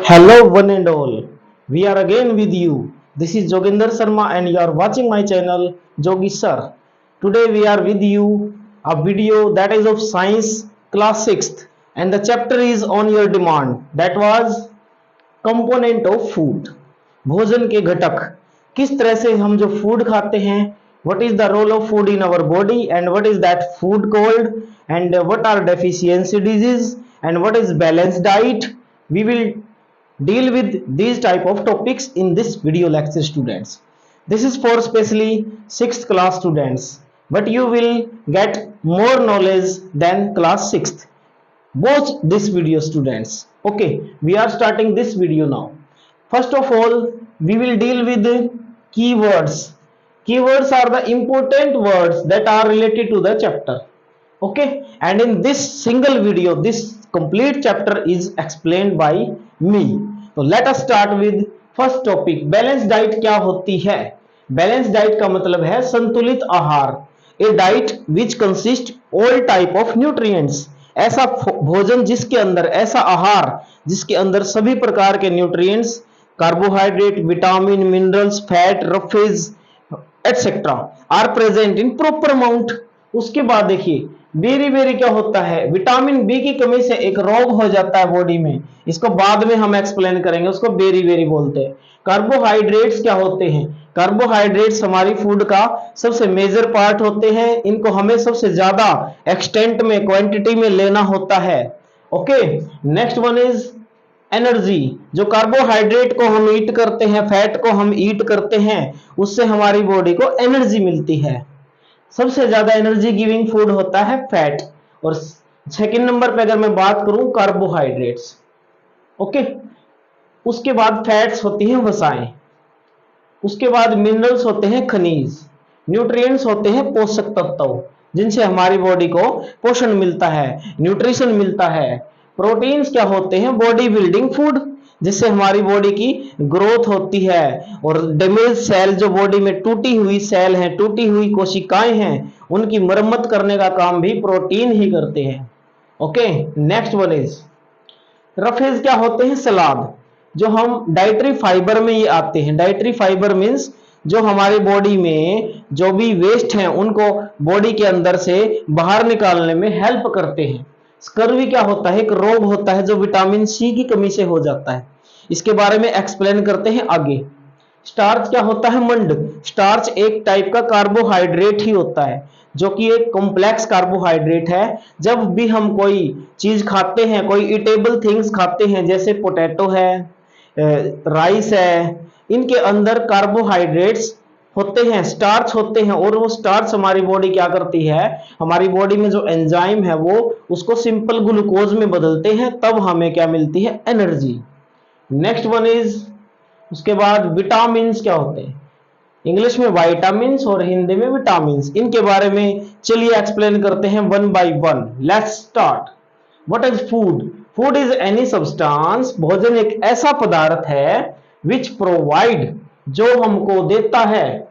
Hello, one and all. We are again with you. This is Joginder Sharma, and you are watching my channel, Jogi Sir. Today, we are with you a video that is of Science Class 6th, and the chapter is on your demand. That was Component of Food. भोजन के घटक. किस तरह से हम जो food खाते हैं, what is the role of food in our body, and what is that food called, and what are deficiency disease, and what is balanced diet. We will deal with these type of topics in this video lecture, students. This is for especially 6th class students, but you will get more knowledge than class 6th. Watch this video, students. Okay, we are starting this video now. First of all, we will deal with the keywords. Keywords are the important words that are related to the chapter. Okay, and in this single video, this complete chapter is explained by me. So let us start with first topic. Balance diet क्या होती है? Balance diet का मतलब है संतुलित आहार. A diet which consist all type of nutrients. ऐसा भोजन जिसके अंदर, ऐसा आहार जिसके अंदर सभी प्रकार के nutrients, carbohydrate, vitamin, minerals, fat, roughage etcetera are present in proper amount. उसके बाद देखिए बेरी बेरी क्या होता है, विटामिन बी की कमी से एक रोग हो जाता है बॉडी में, इसको बाद में हम एक्सप्लेन करेंगे, उसको बेरी बेरी बोलते हैं. कार्बोहाइड्रेट्स क्या होते हैं? कार्बोहाइड्रेट्स हमारी फूड का सबसे मेजर पार्ट होते हैं. इनको हमें सबसे ज्यादा एक्सटेंट में, क्वांटिटी में लेना होता है. Okay, next one is energy. जो कार्बोहाइड्रेट को हम ईट करते हैं, फैट को हम ईट करते हैं, उससे हमारी बॉडी को एनर्जी मिलती है. सबसे ज्यादा एनर्जी गिविंग फूड होता है फैट. और सेकंड नंबर पे अगर मैं बात करूं कार्बोहाइड्रेट्स. ओके, उसके बाद फैट्स होती हैं वसाएं. उसके बाद मिनरल्स होते हैं खनिज. न्यूट्रिएंट्स होते हैं पोषक तत्व जिनसे हमारी बॉडी को पोषण मिलता है, न्यूट्रिशन मिलता है. प्रोटीन्स क्या होते हैं? बॉडी बिल्डिंग फूड जिससे हमारी बॉडी की ग्रोथ होती है. और डैमेज सेल, जो बॉडी में टूटी हुई सेल हैं, टूटी हुई कोशिकाएं हैं, उनकी मरम्मत करने का काम भी प्रोटीन ही करते हैं. Okay, next one is roughage. क्या होते हैं? सलाद. जो हम डाइटरी फाइबर में ये आते हैं. डाइटरी फाइबर मीन्स जो हमारी बॉडी में जो भी वेस्ट हैं उनको बॉडी के अंदर से बाहर निकालने में हेल्प करते हैं. स्कर्वी क्या होता है? एक रोग होता है जो विटामिन सी की कमी से हो जाता है. इसके बारे में एक्सप्लेन करते हैं आगे. स्टार्च क्या होता है? मंड. स्टार्च एक टाइप का कार्बोहाइड्रेट ही होता है जो कि एक कॉम्प्लेक्स कार्बोहाइड्रेट है. जब भी हम कोई चीज खाते हैं, कोई ईटेबल थिंग्स खाते हैं, जैसे पोटैटो है, राइस है, इनके अंदर कार्बोहाइड्रेट्स होते हैं, स्टार्च होते हैं. और वो स्टार्च हमारी बॉडी क्या करती है? हमारी बॉडी में जो एंजाइम है वो उसको सिंपल ग्लूकोज में बदलते हैं, तब हमें क्या मिलती है? एनर्जी. नेक्स्ट वन इज, उसके बाद विटामिन क्या होते हैं? इंग्लिश में वाइटामिन और हिंदी में विटामिन. इनके बारे में चलिए एक्सप्लेन करते हैं one by one. Let's start. What is food? Food is any substance. भोजन एक ऐसा पदार्थ है विच प्रोवाइड, जो हमको देता है,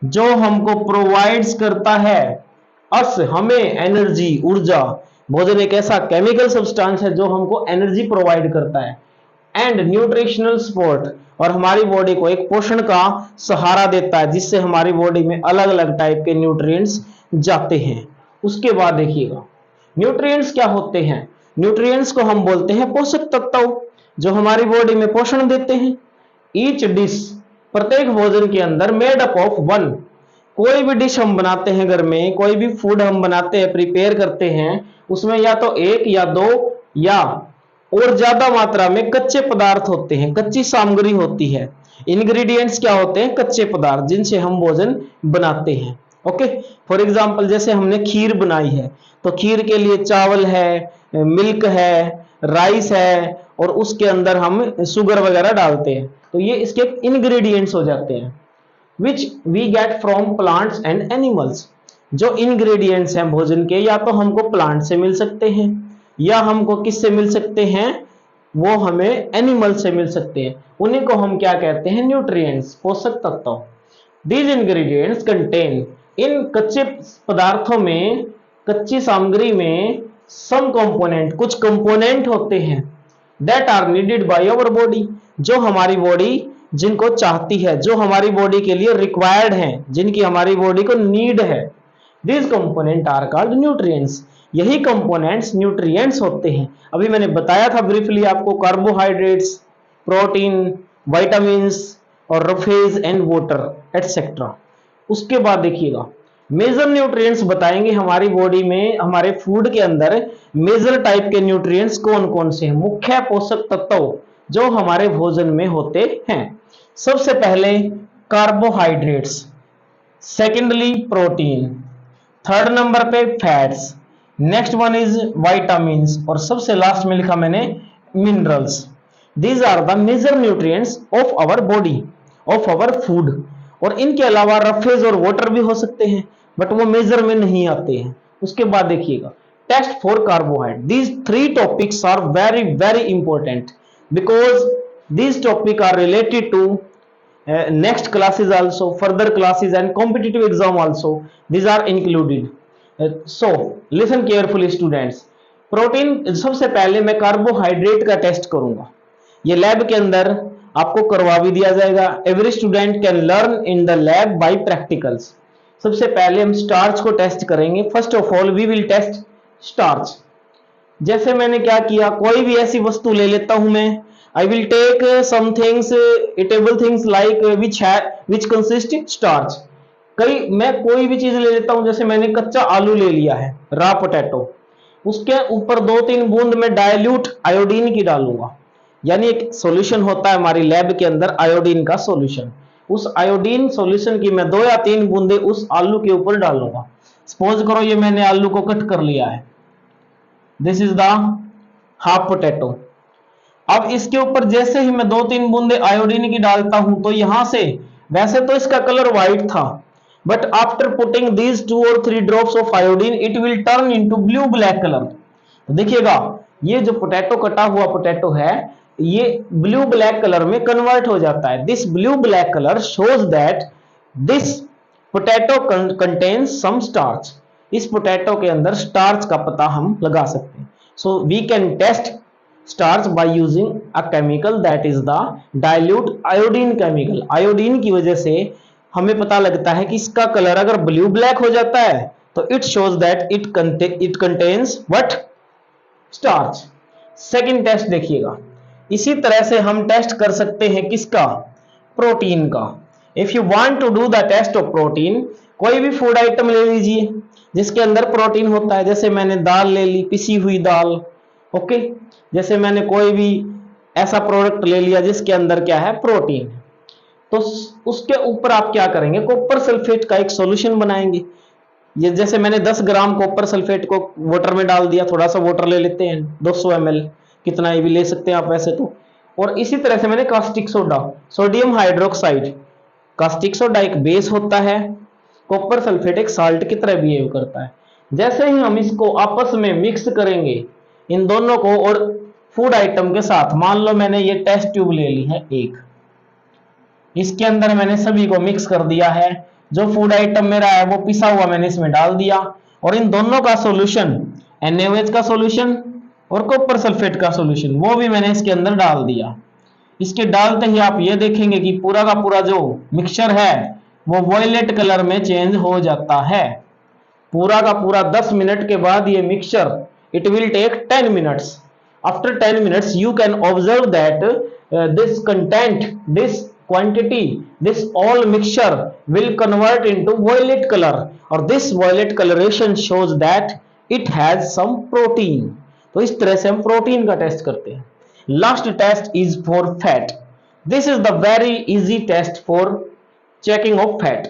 जो हमको प्रोवाइड्स करता है, अस हमें, एनर्जी, ऊर्जा. भोजन एक ऐसा केमिकल सब्सटेंस है जो हमको एनर्जी प्रोवाइड करता है. एंड न्यूट्रिशनल सपोर्ट, और हमारी बॉडी को एक पोषण का सहारा देता है जिससे हमारी बॉडी में अलग अलग टाइप के न्यूट्रिएंट्स जाते हैं. उसके बाद देखिएगा न्यूट्रिएंट्स क्या होते हैं? न्यूट्रिएंट्स को हम बोलते हैं पोषक तत्व जो हमारी बॉडी में पोषण देते हैं. ईच डिश, प्रत्येक भोजन के अंदर मेड अप ऑफ वन. कोई भी डिश हम बनाते हैं घर में, कोई भी फूड हम बनाते हैं, प्रिपेयर करते हैं, उसमें या तो एक या दो या और ज्यादा मात्रा में कच्चे पदार्थ होते हैं, कच्ची सामग्री होती है. इंग्रेडिएंट्स क्या होते हैं? कच्चे पदार्थ जिनसे हम भोजन बनाते हैं. ओके, फॉर एग्जांपल जैसे हमने खीर बनाई है, तो खीर के लिए चावल है, मिल्क है, राइस है, और उसके अंदर हम शुगर वगैरह डालते हैं. तो ये इसके इंग्रेडिएंट्स हो जाते हैं. Which we get from plants and animals. जो इंग्रेडिएंट्स हैं भोजन के, या तो हमको प्लांट से मिल सकते हैं, या हमको किससे मिल सकते हैं? वो हमें एनिमल से मिल सकते हैं. उन्हीं को हम क्या कहते हैं? न्यूट्रिएंट्स, पोषक तत्व. दीज इंग्रेडिएंट्स कंटेन, इन कच्चे पदार्थों में, कच्ची सामग्री में, सम कंपोनेंट, कुछ कंपोनेंट होते हैं that are needed by our body, जो हमारी बॉडी जिनको चाहती है, जो हमारी बॉडी के लिए रिक्वायर्ड हैं, जिनकी हमारी बॉडी को नीड है। These component are called nutrients, यही कंपोनेंट्स न्यूट्रिएंट्स होते हैं। अभी मैंने बताया था ब्रीफली आपको, कार्बोहाइड्रेट्स, प्रोटीन, विटामिन्स और रफेज एंड वाटर एटसेट्रा। उसके बाद देखिएगा मेजर न्यूट्रिएंट्स बताएंगे हमारी बॉडी में, हमारे फूड के अंदर मेजर टाइप के न्यूट्रिएंट्स कौन कौन से हैं, मुख्य पोषक तत्व जो हमारे भोजन में होते हैं। सबसे पहले carbohydrates, secondly protein, third number पे fats, next one is vitamins और सबसे लास्ट में लिखा मैंने minerals. These are the major nutrients of our body, of our food. और इनके अलावा रफेज और वाटर भी हो सकते हैं, बट वो मेजर में नहीं आते हैं। उसके बाद देखिएगा test for carbohydrate. These three topics are very very important because these topic are related to next classes also, further classes and competitive exam also, these are included. So listen carefully students. Protein, सबसे पहले मैं carbohydrate का test करूंगा, ये lab के अंदर आपको करवा भी दिया जाएगा। Every student can learn in the lab by practicals. सबसे पहले हम स्टार्च को टेस्ट करेंगे। First of all we will test starch. जैसे मैंने क्या किया, कोई भी ऐसी वस्तु ले लेता हूं मैं, I will take some things, eatable things like which consist starch. मैं कोई भी चीज ले लेता हूं, जैसे मैंने कच्चा आलू ले लिया है, रा पोटैटो, उसके ऊपर 2-3 बूंद में डाइल्यूट आयोडीन की डालूंगा। यानी एक सॉल्यूशन होता है हमारी लैब के अंदर आयोडीन का सॉल्यूशन, उस आयोडीन सॉल्यूशन की मैं 2 या 3 बूंदे उस आलू के ऊपर डालूंगा। सपोज करो ये मैंने आलू को कट कर लिया है, this is the half potato. अब इसके ऊपर जैसे ही मैं 2-3 बूंदे आयोडीन की डालता हूं तो यहां से, वैसे तो इसका कलर व्हाइट था, but after putting these 2 or 3 drops of iodine it will turn into blue black colour. तो देखिएगा ये जो पोटैटो, कटा हुआ पोटैटो है, ये ब्लू ब्लैक कलर में कन्वर्ट हो जाता है। This blue black colour shows that this potato contains some starch. इस पोटैटो के अंदर स्टार्च का पता हम लगा सकते हैं। So we can test starch by using a chemical that is the dilute iodine chemical। Iodine की वजह से हमें पता लगता है कि इसका कलर अगर ब्लू ब्लैक हो जाता है तो it shows that it contains what, starch. Second test देखिएगा, इसी तरह से हम टेस्ट कर सकते हैं किसका, प्रोटीन का। If you want to do the test of protein, कोई भी फूड आइटम ले लीजिए जिसके अंदर प्रोटीन होता है। जैसे मैंने दाल ले ली, पिसी हुई दाल, ओके। जैसे मैंने कोई भी ऐसा प्रोडक्ट ले लिया जिसके अंदर क्या है, प्रोटीन, तो उसके ऊपर आप क्या करेंगे, कॉपर सल्फेट का एक सॉल्यूशन बनाएंगे। ये जैसे मैंने 10 ग्राम कॉपर सल्फेट को वाटर में डाल दिया, थोड़ा सा वाटर ले लेते हैं 200 ml, कितना भी ले सकते हैं आप वैसे तो। और इसी तरह से मैंने caustic soda, sodium hydroxide, caustic soda एक बेस होता है, कॉपर सल्फेट एक साल्ट की तरह बिहेव करता है। जैसे ही हम इसको आपस में मिक्स करेंगे इन दोनों को और फूड आइटम के साथ, मान लो मैंने ये टेस्ट ट्यूब ले ली है एक, इसके अंदर मैंने सभी को मिक्स कर दिया है, जो फूड आइटम मेरा है वो पिसा हुआ मैंने इसमें डाल दिया, और इन दोनों का सॉल्यूशन, NaOH का सॉल्यूशन और कॉपर सल्फेट का सॉल्यूशन, वो भी मैंने इसके अंदर डाल दिया। इसके डालते ही आप ये देखेंगे कि पूरा का पूरा जो मिक्सचर है वो वॉयलेट कलर में चेंज हो जाता है। पूरा का पूरा 10 मिनट के बाद ये mixture, it will take 10 minutes. After 10 minutes you can observe that this content, this quantity, this all mixture will convert into violet color, और this violet coloration shows that it has some protein। तो इस तरह से हम protein का test करते हैं। Last test is for fat. This is the very easy test for checking of fat.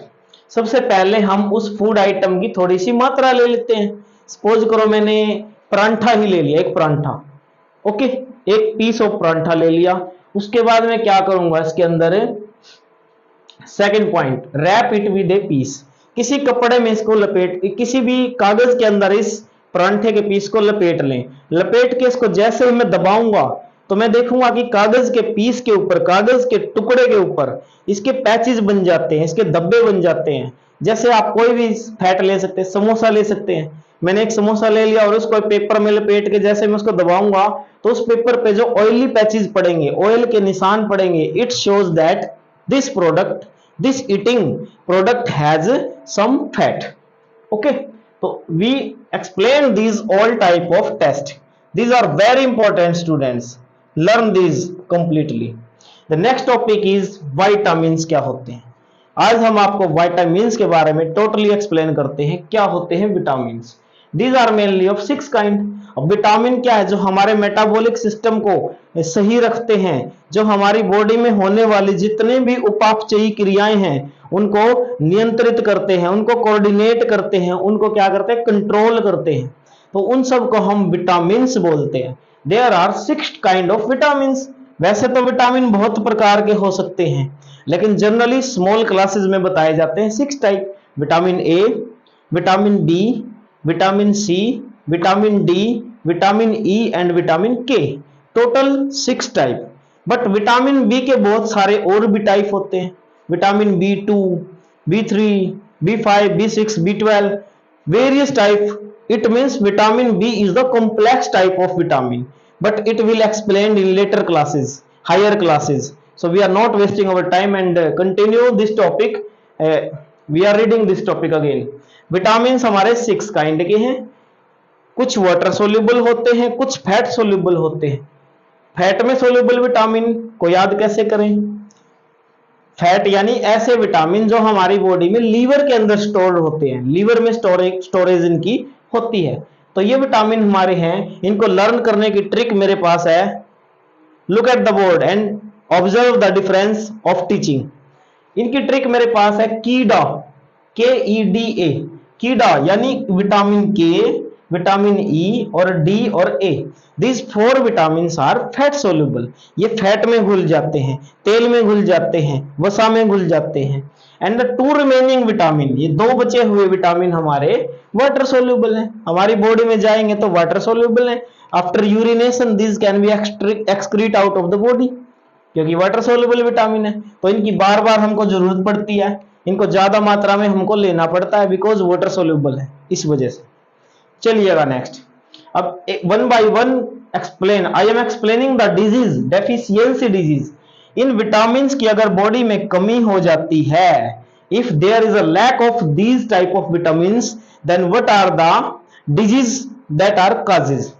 सबसे पहले हम उस फूड आइटम की थोड़ी सी मात्रा ले लेते हैं। सपोज करो मैंने परांठा ही ले लिया, एक परांठा, ओके, एक पीस ऑफ परांठा ले लिया। उसके बाद मैं क्या करूंगा, इसके अंदर second point, wrap it with a piece. किसी कपड़े में इसको लपेट, किसी भी कागज के अंदर इस परांठे के पीस को लपेट लें। लपेट के इसको जैसे ही मैं दबाऊंगा तो मैं देखूंगा कि कागज के पीस के ऊपर, कागज के टुकड़े के ऊपर इसके पैचेस बन जाते हैं, इसके धब्बे बन जाते हैं। जैसे आप कोई भी फैट ले सकते हैं, समोसा ले सकते हैं। मैंने एक समोसा ले लिया और उसको पेपर में लपेट के जैसे मैं उसको दबाऊंगा तो उस पेपर पे जो ऑयली पैचेस पड़ेंगे, ऑयल के निशान पड़ेंगे, it shows that this product, this eating product has some fat. Okay, तो we explain these all type of test. These are very important, students. Learn these completely. The next topic is vitamins क्या होते हैं। आज हम आपको vitamins के बारे में टोटली एक्सप्लेन करते हैं। क्या होते हैं vitamins. These are mainly of 6 kind. अब विटामिन क्या है? जो हमारे मेटाबॉलिक सिस्टम को सही रखते हैं, जो हमारी बॉडी में होने वाली जितने भी उपापचयी क्रियाएं हैं उनको नियंत्रित करते हैं, उनको कोऑर्डिनेट करते हैं, उनको क्या करते हैं? कंट्रोल करते हैं। तो उन सब को हम विटामिन्स बोलते हैं। There are 6 kind of vitamins. वैसे तो विटामिन बहुत प्रकार के हो सकते हैं, लेकिन जनरली स्मॉल क्लासेस में बताए जाते हैं 6 type. Vitamin A, vitamin B, vitamin C, vitamin D, vitamin E and vitamin K. Total 6 type. But vitamin B के बहुत सारे और भी टाइप होते हैं। Vitamin B2, B3, B5, B6, B12, various type. It means vitamin B is the complex type of vitamin, but it will explained in later classes, higher classes. So we are not wasting our time and continue this topic. We are reading this topic again. Vitamins हमारे 6 kind के हैं। कुछ water soluble होते हैं, कुछ fat soluble होते हैं। Fat में सोल्यूबल विटामिन को याद कैसे करें? फैट यानी ऐसे विटामिन जो हमारी बॉडी में लीवर के अंदर स्टोर होते हैं, लीवर में स्टोरेज इनकी होती है। तो ये विटामिन हमारे हैं, इनको लर्न करने की ट्रिक मेरे पास है। Look at the board and observe the difference of teaching. इनकी ट्रिक मेरे पास है। कीडा, KEDA, कीडा यानी विटामिन के, विटामिन ई और डी और A. These 4 vitamins are fat soluble. ये फैट में घुल जाते हैं, तेल में घुल जाते हैं, वसा में घुल जाते हैं। एंड द 2 रिमेनिंग विटामिन, ये 2 बचे हुए विटामिन हमारे वाटर सोल्यूबल हैं। हमारी बॉडी में जाएंगे तो वाटर सोल्यूबल हैं। After urination this can be excrete out of the body, क्योंकि वाटर सोल्यूबल विटामिन है। तो इनकी बार बार हमको जरूरत पड़ती है, इनको ज्यादा मात्रा में हमको लेना पड़ता है, बिकॉज वाटर सोल्यूबल है, इस वजह से। चलिएगा नेक्स्ट। अब one by one explain. I am explaining the disease, deficiency disease. इन विटामिन्स की अगर बॉडी में कमी हो जाती है, if there is a lack of these type of vitamins, then what are the disease that are causes.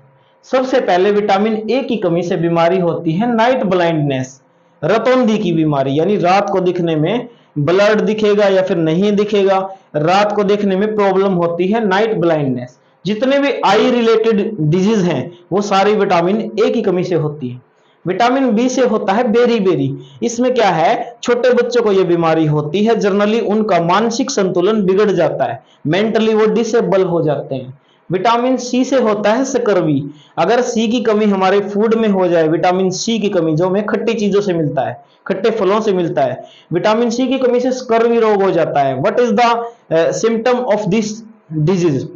सबसे पहले विटामिन ए की कमी से बीमारी होती है नाइट ब्लाइंडनेस, रतौंधी की बीमारी, यानी रात को दिखने में ब्लड दिखेगा या फिर नहीं दिखेगा, रात को देखने में प्रॉब्लम होती है, नाइट ब्लाइंडनेस। जितने भी आई रिलेटेड डिजीज हैं वो सारी विटामिन ए की कमी से होती है। विटामिन बी से होता है बेरी बेरी। इसमें क्या है, छोटे बच्चों को यह बीमारी होती है। जनरली उनका मानसिक संतुलन बिगड़ जाता है, मेंटली वो डिसेबल हो जाते हैं। विटामिन सी से होता है स्कर्वी। अगर सी की कमी हमारे फूड में हो जाए, विटामिन सी की कमी जो हमें खट्टी चीजों से मिलता है, खट्टे फलों से मिलता है, विटामिन सी की कमी से स्कर्वी रोग हो जाता है। What is the symptom of this disease?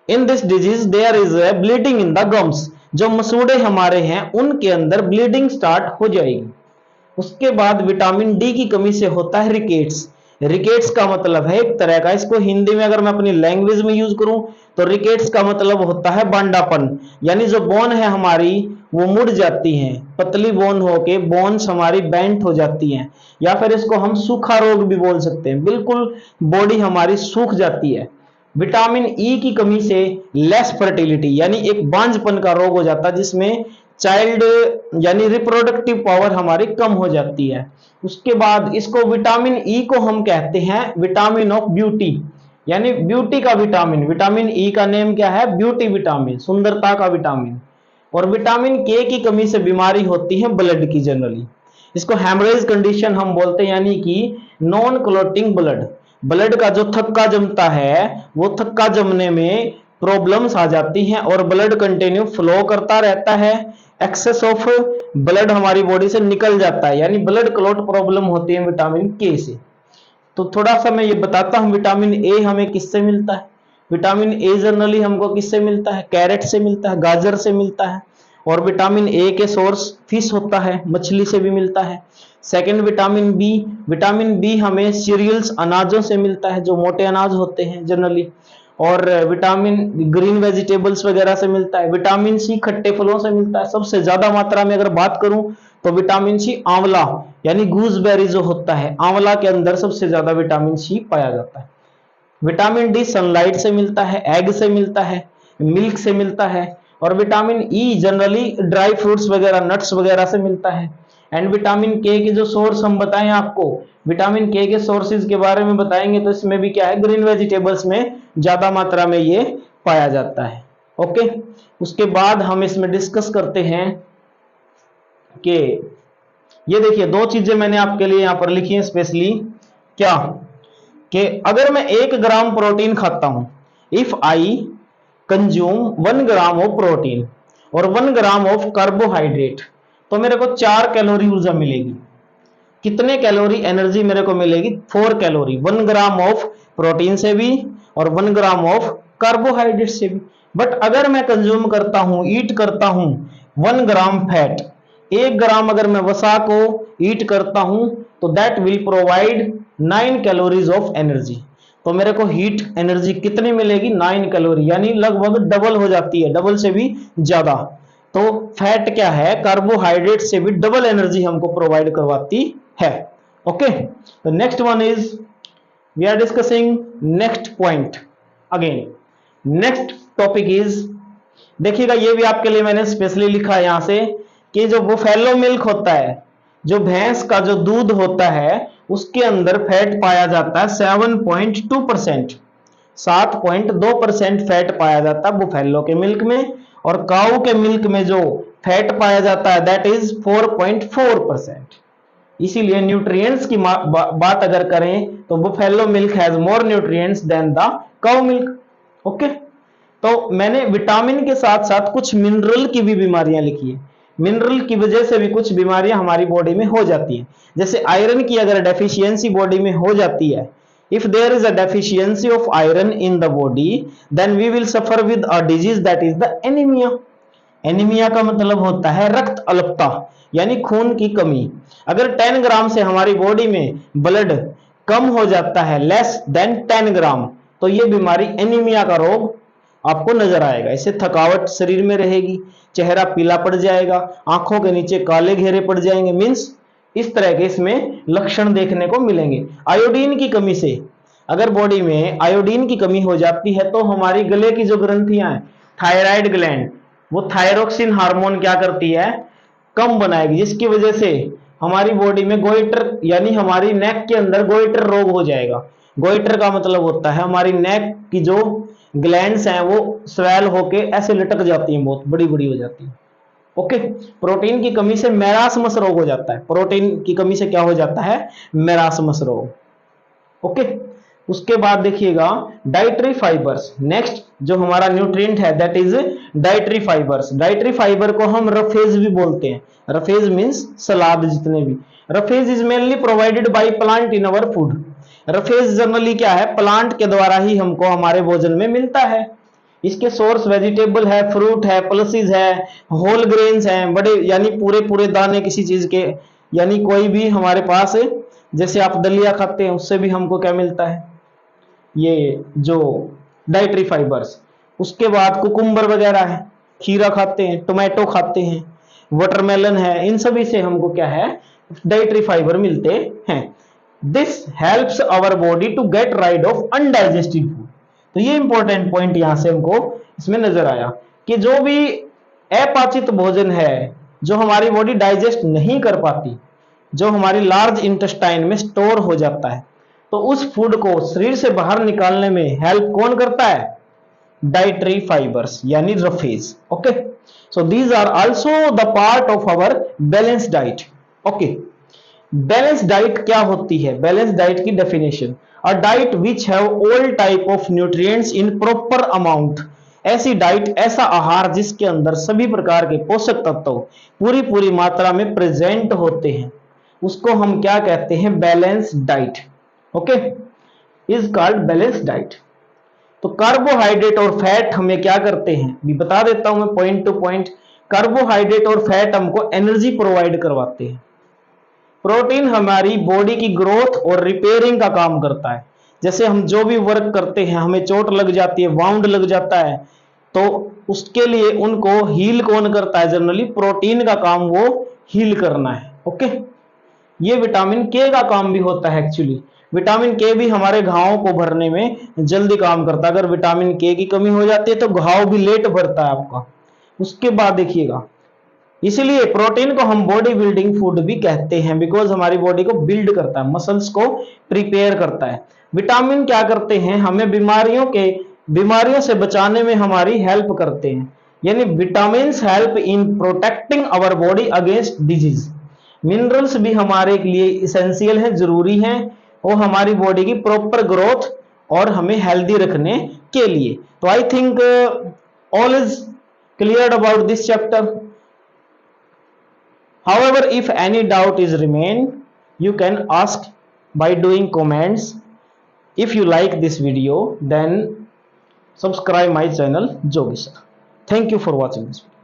In this disease there is a bleeding in the gums. जो मसूड़े हमारे हैं उनके अंदर ब्लीडिंग स्टार्ट हो जाएगी। उसके बाद विटामिन डी की कमी से होता है रिकेट्स। रिकेट्स का मतलब है एक तरह का, इसको हिंदी में अगर मैं अपनी लैंग्वेज में यूज करूं तो रिकेट्स का मतलब होता है बांडापन, यानी जो बोन है हमारी वो मुड़ जाती है, पतली बोन होके बोन्स हमारी बेंट हो जाती हैं, या फिर इसको हम सूखा रोग भी बोल सकते हैं। बिल्कुल बॉडी हमारी सूख जाती है। विटामिन ई की कमी से लेस फर्टिलिटी, यानी एक बांझपन का रोग हो जाता है, जिसमें चाइल्ड यानी रिप्रोडक्टिव पावर हमारी कम हो जाती है। उसके बाद इसको विटामिन ई को हम कहते हैं विटामिन ऑफ ब्यूटी, यानी ब्यूटी का विटामिन। विटामिन ई का नेम क्या है? ब्यूटी विटामिन, सुंदरता का विटामिन। और विटामिन के की कमी से बीमारी होती है ब्लड की जनरली। इसको हेमरेज कंडीशन हम बोलते हैं, यानी कि नॉन क्लॉटिंग ब्लड। ब्लड का जो थक्का जमता है वो थक्का जमने में प्रॉब्लम्स आ जाती हैं और ब्लड कंटिन्यू फ्लो करता रहता है। एक्सेस ऑफ ब्लड हमारी बॉडी से निकल जाता है, यानी ब्लड क्लॉट प्रॉब्लम होती है विटामिन के से। तो थोड़ा सा मैं ये बताता हूं विटामिन ए हमें किससे मिलता है। विटामिन ए जनरली हमको किससे मिलता है? कैरेट से मिलता है, गाजर से मिलता है। और विटामिन ए के सोर्स फिश होता है, मछली से भी मिलता है। सेकंड विटामिन बी हमें सीरियल्स अनाजों से मिलता है, जो मोटे अनाज होते हैं जनरली। और विटामिन ग्रीन वेजिटेबल्स वगैरह से मिलता है। विटामिन सी खट्टे फलों से मिलता है। सबसे ज्यादा मात्रा में अगर बात करूं तो विटामिन सी आंवला यानी गूसबेरी जो होता है, आंवला के अंदर सबसे ज्यादा विटामिन सी पाया जाता है। विटामिन डी सनलाइट से मिलता है, एग से मिलता है, मिल्क से मिलता है। और vitamin E generally dry fruits वगैरह, नट्स वगैरह से मिलता है। एंड विटामिन के जो सोर्स हम बताएं आपको, विटामिन के सोर्सेज के बारे में बताएंगे तो इसमें भी क्या है, ग्रीन वेजिटेबल्स में ज्यादा मात्रा में ये पाया जाता है। ओके, उसके बाद हम इसमें डिस्कस करते हैं कि ये देखिए दो चीजें मैंने आपके लिए यहां पर लिखी हैं स्पेशली, क्या कि अगर मैं 1 ग्राम प्रोटीन खाता हूं, if I consume 1 gram of protein और 1 ग्राम ऑफ कार्बोहाइड्रेट, तो मेरे को 4 कैलोरी ऊर्जा मिलेगी। कितने कैलोरी एनर्जी मेरे को मिलेगी? 4 कैलोरी, 1 ग्राम ऑफ प्रोटीन से भी और 1 ग्राम ऑफ कार्बोहाइड्रेट से भी। बट अगर मैं कंज्यूम करता हूं, ईट करता हूं 1 ग्राम फैट, 1 ग्राम अगर मैं वसा को ईट करता हूं तो that will provide 9 calories of energy. तो मेरे को हीट एनर्जी कितनी मिलेगी? 9 कैलोरी, यानी लगभग डबल हो जाती है, डबल से भी ज्यादा। तो फैट क्या है, कार्बोहाइड्रेट से भी डबल एनर्जी हमको प्रोवाइड करवाती है। ओके, तो next one is we are discussing next point again. Next topic is, देखिएगा ये भी आपके लिए मैंने स्पेशली लिखा है यहां से, कि जो बुफेलो मिल्क होता है, जो भैंस का जो दूध होता है, उसके अंदर फैट पाया जाता है 7.2%, 7.2% फैट पाया जाता है बुफेलो के मिल्क में। और काऊ के मिल्क में जो फैट पाया जाता है दैट इज 4.4%। इसीलिए न्यूट्रिएंट्स की बात अगर करें तो buffalo milk has more nutrients than the cow milk. Okay, तो मैंने विटामिन के साथ साथ कुछ मिनरल की भी बीमारियां लिखी है। मिनरल की वजह से भी कुछ बीमारियां हमारी बॉडी में हो जाती हैं। जैसे आयरन की अगर डेफिशिएंसी बॉडी में हो जाती है, if there is a deficiency of iron in the body then we will suffer with a disease that is the anemia। Anaemia का मतलब होता है रक्त अल्पता, यानी खून की कमी। अगर 10 ग्राम से हमारी बॉडी में ब्लड कम हो जाता है, लेस देन 10 ग्राम, तो ये बीमारी एनीमिया का रोग आपको नजर आएगा। इससे थकावट शरीर में रहेगी, चेहरा पीला पड़ जाएगा, आंखों के नीचे काले घेरे पड़ जाएंगे, मींस इस तरह के इसमें लक्षण देखने को मिलेंगे। आयोडीन की कमी से, अगर बॉडी में आयोडीन की कमी हो जाती है तो हमारी गले की जो ग्रंथियां हैं, थायराइड ग्लैंड, वो थायरोक्सिन हार्मोन क्या करती है, कम बनाएगी, जिसकी वजह से हमारी बॉडी में गोइटर यानी हमारी नेक के अंदर गोइटर रोग हो जाएगा। गोइटर का मतलब होता है हमारी नेक की जो ग्लैंड्स हैं वो स्वेल होके ऐसे लटक जाती हैं, बहुत बड़ी बड़ी हो जाती है। ओके, प्रोटीन की कमी से मेरास्मस रोग हो जाता है। प्रोटीन की कमी से क्या हो जाता है? मेरास्मस रोग। ओके, उसके बाद देखिएगा डाइटरी फाइबर्स। नेक्स्ट जो हमारा न्यूट्रिएंट है that is dietary fibres. Dietary fibre को हम रफेज भी बोलते हैं। रफेज मींस सलाद जितने भी। Roughage is mainly provided by plant in our food. Roughage generally क्या है, प्लांट के द्वारा ही हमको हमारे भोजन में मिलता है। इसके सोर्स वेजिटेबल है, फ्रूट है, पल्सेस है, होल ग्रेन्स हैं, बड़े यानी पूरे पूरे दाने किसी चीज के, यानी कोई भी हमारे पास, जैसे आप दलिया खाते हैं उससे भी हमको क्या मिलता है, ये जो डाइटरी फाइबर्स। उसके बाद कुकुम्बर वगैरह है, खीरा खाते हैं, टोमेटो खाते हैं, वाटरमेलन है, इन सभी से हमको क्या है, डाइटरी फाइबर मिलते हैं। This helps our body to get rid of undigested food. तो ये इंपॉर्टेंट पॉइंट यहां से हमको इसमें नजर आया कि जो भी अपाचित भोजन है, जो हमारी बॉडी डाइजेस्ट नहीं कर पाती, जो हमारी लार्ज इंटेस्टाइन में स्टोर हो जाता है, तो उस फूड को शरीर से बाहर निकालने में हेल्प कौन करता है? डाइटरी फाइबर्स यानी roughage. Okay, so these are also the part of our balance diet. Okay, balance diet क्या होती है? बैलेंस डाइट की definition, a diet which have all type of nutrients in proper amount. ऐसी diet, ऐसा आहार जिसके अंदर सभी प्रकार के पोषक तत्व पूरी पूरी मात्रा में प्रेजेंट होते हैं, उसको हम क्या कहते हैं? Balance diet. Okay, is called balance diet. तो कार्बोहाइड्रेट और फैट हमें क्या करते हैं, भी बता देता हूं मैं पॉइंट टू पॉइंट। कार्बोहाइड्रेट और फैट हमको एनर्जी प्रोवाइड करवाते हैं। प्रोटीन हमारी बॉडी की ग्रोथ और रिपेयरिंग का काम करता है। जैसे हम जो भी वर्क करते हैं, हमें चोट लग जाती है, वाउंड लग जाता है, तो उसके लिए उनको हील कौन करता है? जनरली प्रोटीन का काम वो हील करना है। ओके, ये विटामिन के का काम भी होता है। एक्चुअली विटामिन के भी हमारे घावों को भरने में जल्दी काम करता है। अगर विटामिन के की कमी हो जाती है तो घाव भी लेट भरता है आपका। उसके बाद देखिएगा, इसलिए प्रोटीन को हम बॉडी बिल्डिंग फूड भी कहते हैं, बिकॉज हमारी बॉडी को बिल्ड करता है, मसल्स को प्रिपेयर करता है। विटामिन क्या करते हैं? हमें बीमारियों से बचाने में हमारी हेल्प करते हैं। यानी vitamin help in protecting our body against disease. Minerals भी हमारे लिए इसेंशियल है, जरूरी है, वो हमारी बॉडी की प्रॉपर ग्रोथ और हमें हेल्दी रखने के लिए। तो I think all is clear about this chapter. However, if any doubt is remain, you can ask by doing comments. If you like this video, then subscribe my channel Jogi Sir. Thank you for watching this video.